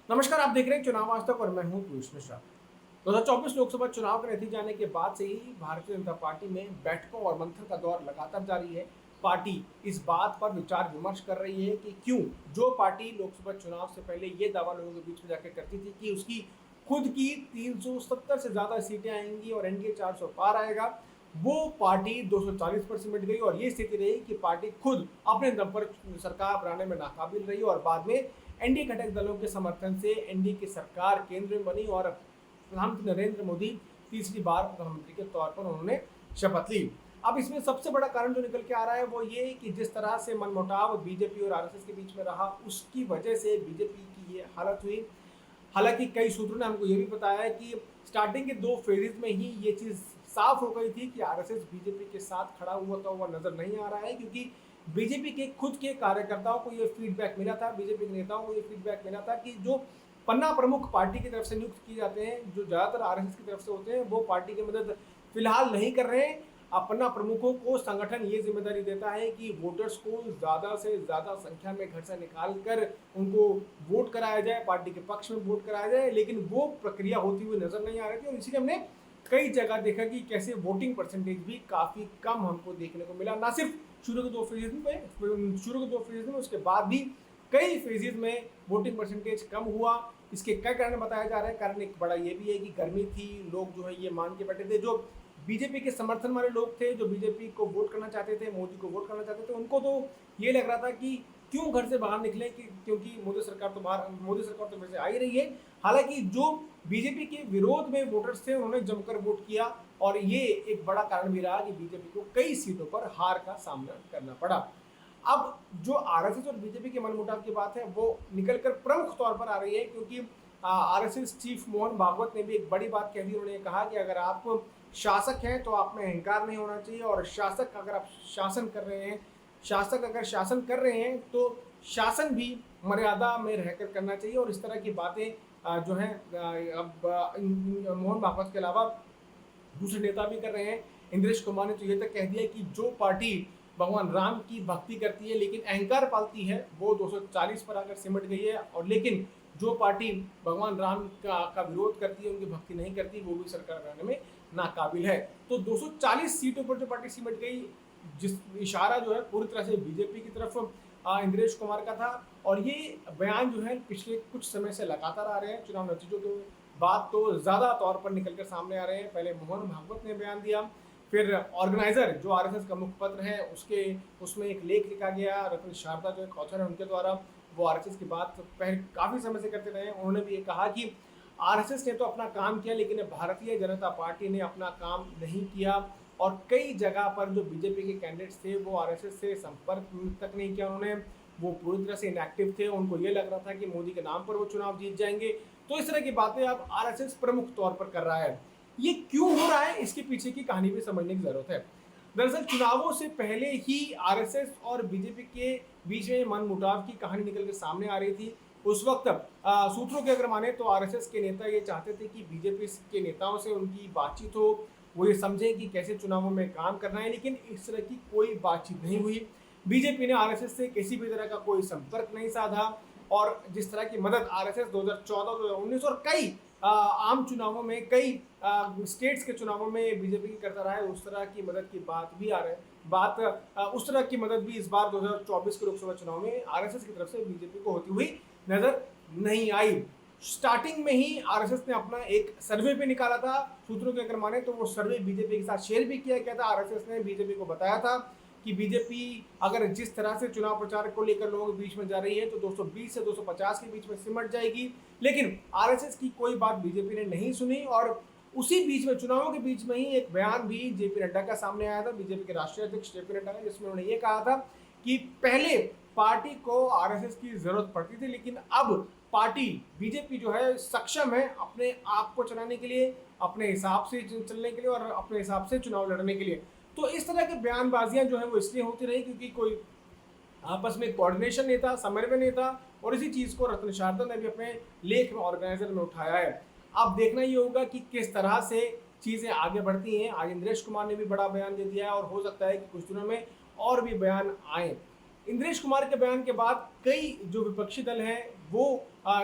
नमस्कार, आप देख रहे हैं चुनाव आज तक और मैं हूं पीयूष मिश्रा। 2024 लोकसभा चुनाव के नतीजे आने के बाद से ही भारतीय जनता पार्टी में बैठकों और मंथन का दौर लगातार जारी है। पार्टी इस बात पर विचार विमर्श कर रही है कि क्यों जो पार्टी लोकसभा चुनाव से पहले ये दावा लोगों के बीच में जाकर करती थी कि उसकी खुद की 370 से ज्यादा सीटें आएंगी और एनडीए 400 पार आएगा, वो पार्टी 240 पर सिमट गई और ये स्थिति रही कि पार्टी खुद अपने दम पर सरकार बनाने में नाकाबिल रही और बाद में एनडीए घटक दलों के समर्थन से एनडीए की सरकार केंद्र में बनी और प्रधानमंत्री नरेंद्र मोदी तीसरी बार प्रधानमंत्री के तौर पर उन्होंने शपथ ली। अब इसमें सबसे बड़ा कारण जो निकल के आ रहा है वो ये कि जिस तरह से मनमुटाव बीजेपी और आरएसएस के बीच में रहा, उसकी वजह से बीजेपी की ये हालत हुई। हालांकि कई सूत्रों ने हमको ये भी बताया है कि स्टार्टिंग के 2 फेजेज में ही ये चीज साफ हो गई थी कि आरएसएस बीजेपी के साथ खड़ा हुआ नजर नहीं आ रहा है, क्योंकि बीजेपी के खुद के कार्यकर्ताओं को ये फीडबैक मिला था, बीजेपी के नेताओं को ये फीडबैक मिला था कि जो पन्ना प्रमुख पार्टी की तरफ से नियुक्त किए जाते हैं, जो ज्यादातर आरएसएस की तरफ से होते हैं, वो पार्टी की मदद फिलहाल नहीं कर रहे हैं। पन्ना प्रमुखों को संगठन ये जिम्मेदारी देता है कि वोटर्स को ज्यादा से ज्यादा संख्या में घर से निकाल कर उनको वोट कराया जाए, पार्टी के पक्ष में वोट कराया जाए, लेकिन वो प्रक्रिया होती हुई नजर नहीं आ रही थी और इसीलिए हमने कई जगह देखा कि कैसे वोटिंग परसेंटेज भी काफी कम हमको देखने को मिला। ना सिर्फ शुरू के 2 फेजेज में, उसके बाद भी कई फेजेज में वोटिंग परसेंटेज कम हुआ। इसके कई कारण बताया जा रहे हैं। कारण एक बड़ा ये भी है कि गर्मी थी, लोग जो है ये मान के बैठे थे, जो बीजेपी के समर्थन वाले लोग थे, जो बीजेपी को वोट करना चाहते थे, मोदी को वोट करना चाहते थे, उनको तो ये लग रहा था कि क्यों घर से बाहर निकले, कि क्योंकि मोदी सरकार तो वैसे आ ही रही है। हालांकि जो बीजेपी के विरोध में वोटर्स थे उन्होंने जमकर वोट किया और ये एक बड़ा कारण भी रहा कि बीजेपी को कई सीटों पर हार का सामना करना पड़ा। अब जो आरएसएस और बीजेपी के मनमुटाव की बात है वो निकलकर प्रमुख तौर पर आ रही है, क्योंकि आरएसएस चीफ मोहन भागवत ने भी एक बड़ी बात कह दी। उन्होंने कहा कि अगर आप शासक हैं तो आप में अहंकार नहीं होना चाहिए और शासक अगर शासन कर रहे हैं तो शासन भी मर्यादा में रहकर करना चाहिए। और इस तरह की बातें जो हैं अब मोहन भागवत के अलावा दूसरे नेता भी कर रहे हैं। इंद्रेश कुमार ने तो ये तक कह दिया कि जो पार्टी भगवान राम की भक्ति करती है लेकिन अहंकार पालती है वो 240 पर आकर सिमट गई है, और लेकिन जो पार्टी भगवान राम का विरोध करती है, उनकी भक्ति नहीं करती, वो भी सरकार बनाने में नाकाबिल है। तो 240 सीटों पर जो पार्टी सिमट गई, जिस इशारा जो है पूरी तरह से बीजेपी की तरफ इंद्रेश कुमार का था। और ये बयान जो है पिछले कुछ समय से लगातार आ रहे हैं, चुनाव नतीजों के बाद तो ज्यादा तौर पर निकलकर सामने आ रहे हैं। पहले मोहन भागवत ने बयान दिया, फिर ऑर्गेनाइजर जो आरएसएस का मुखपत्र है उसमें एक लेख लिखा गया, रत्न शारदा जो एक ऑथर है उनके द्वारा, वो आरएसएस की बात पहले काफी समय से करते रहे। उन्होंने भी ये कहा कि आरएसएस ने तो अपना काम किया लेकिन भारतीय जनता पार्टी ने अपना काम नहीं किया, और कई जगह पर जो बीजेपी के कैंडिडेट्स थे वो आरएसएस से संपर्क तक नहीं किया उन्होंने, वो पूरी तरह से इनएक्टिव थे। उनको ये लग रहा था कि मोदी के नाम पर वो चुनाव जीत जाएंगे। तो इस तरह की बातें अब आरएसएस प्रमुख तौर पर कर रहा है। ये क्यों हो रहा है, इसके पीछे की कहानी भी समझने की जरूरत है। दरअसल चुनावों से पहले ही आरएसएस और बीजेपी के बीच में मनमुटाव की कहानी निकल के सामने आ रही थी। उस वक्त सूत्रों के अगर माने तो आरएसएस के नेता ये चाहते थे कि बीजेपी के नेताओं से उनकी बातचीत हो, वो ये समझें कि कैसे चुनावों में काम करना है, लेकिन इस तरह की कोई बातचीत नहीं हुई। बीजेपी ने आरएसएस से किसी भी तरह का कोई संपर्क नहीं साधा, और जिस तरह की मदद आरएसएस 2014, 2019 और कई आम चुनावों में, कई स्टेट्स के चुनावों में बीजेपी की करता रहा है, उस तरह की मदद की बात भी आ रही है। उस तरह की मदद भी इस बार 2024 के लोकसभा चुनाव में आरएसएस की तरफ से बीजेपी को होती हुई नजर नहीं आई। स्टार्टिंग में ही आरएसएस ने अपना एक सर्वे भी निकाला था, सूत्रों के अगर माने तो वो सर्वे बीजेपी के साथ शेयर भी किया गया था। आरएसएस ने बीजेपी को बताया था कि बीजेपी अगर जिस तरह से चुनाव प्रचार को लेकर लोगों के बीच में जा रही है तो 220 से 250 के बीच में सिमट जाएगी, लेकिन आरएसएस की कोई बात बीजेपी ने नहीं सुनी। और उसी बीच में, चुनावों के बीच में ही एक बयान भी जेपी नड्डा का सामने आया था, बीजेपी के राष्ट्रीय अध्यक्ष जेपी नड्डा का, जिसमें उन्होंने ये कहा था कि पहले पार्टी को आरएसएस की जरूरत पड़ती थी लेकिन अब पार्टी बीजेपी जो है सक्षम है अपने आप को चलाने के लिए, अपने हिसाब से चलने के लिए और अपने हिसाब से चुनाव लड़ने के लिए। तो इस तरह की बयानबाजियां जो है वो इसलिए होती रही क्योंकि कोई आपस में कोऑर्डिनेशन नहीं था, समन्वय नहीं था, और इसी चीज को रत्न शारदा ने भी अपने लेख में, ऑर्गेनाइजर में उठाया है। अब देखना ये होगा कि किस तरह से चीजें आगे बढ़ती हैं। आज इंद्रेश कुमार ने भी बड़ा बयान दे दिया है और हो सकता है कि कुछ दिनों में और भी बयान आए। इंद्रेश कुमार के बयान के बाद कई जो विपक्षी दल हैं वो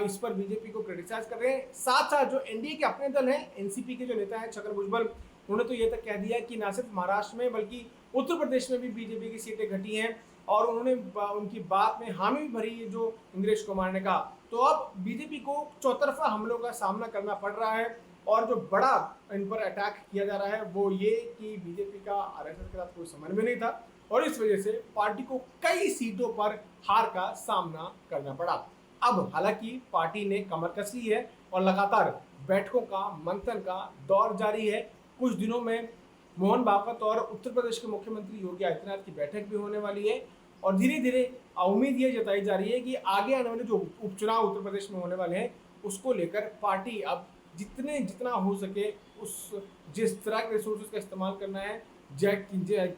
इस पर बीजेपी को क्रिटिसाइज कर रहे हैं। साथ साथ जो एनडीए के अपने दल हैं, एनसीपी के जो नेता हैं छगन भुजबल, उन्होंने तो ये तक कह दिया कि ना सिर्फ महाराष्ट्र में बल्कि उत्तर प्रदेश में भी बीजेपी की सीटें घटी हैं, और उन्होंने उनकी बात में हामी भी भरी है जो इंद्रेश कुमार ने कहा। तो अब बीजेपी को चौतरफा हमलों का सामना करना पड़ रहा है, और जो बड़ा इन पर अटैक किया जा रहा है वो ये कि बीजेपी का आरएसएस के साथ कोई समन्वय नहीं था, और इस वजह से पार्टी को कई सीटों पर हार का सामना करना पड़ा। अब हालांकि पार्टी ने कमर कस ली है और लगातार बैठकों का मंथन का दौर जारी है। कुछ दिनों में मोहन भागवत और उत्तर प्रदेश के मुख्यमंत्री योगी आदित्यनाथ की बैठक भी होने वाली है, और धीरे धीरे उम्मीद ये जताई जा रही है कि आगे आने वाले जो उपचुनाव उत्तर प्रदेश में होने वाले हैं उसको लेकर पार्टी अब जितना हो सके उस जिस तरह के रिसोर्सेज का इस्तेमाल करना है,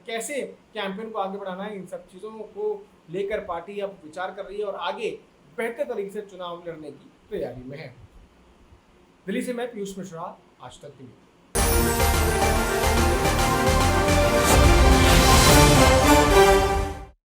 कैसे कैंपेन को आगे बढ़ाना है, इन सब चीज़ों को लेकर पार्टी अब विचार कर रही है और आगे बेहतर तरीके से चुनाव लड़ने की तैयारी में है। दिल्ली से मैं पीयूष मिश्रा, आज तक के लिए।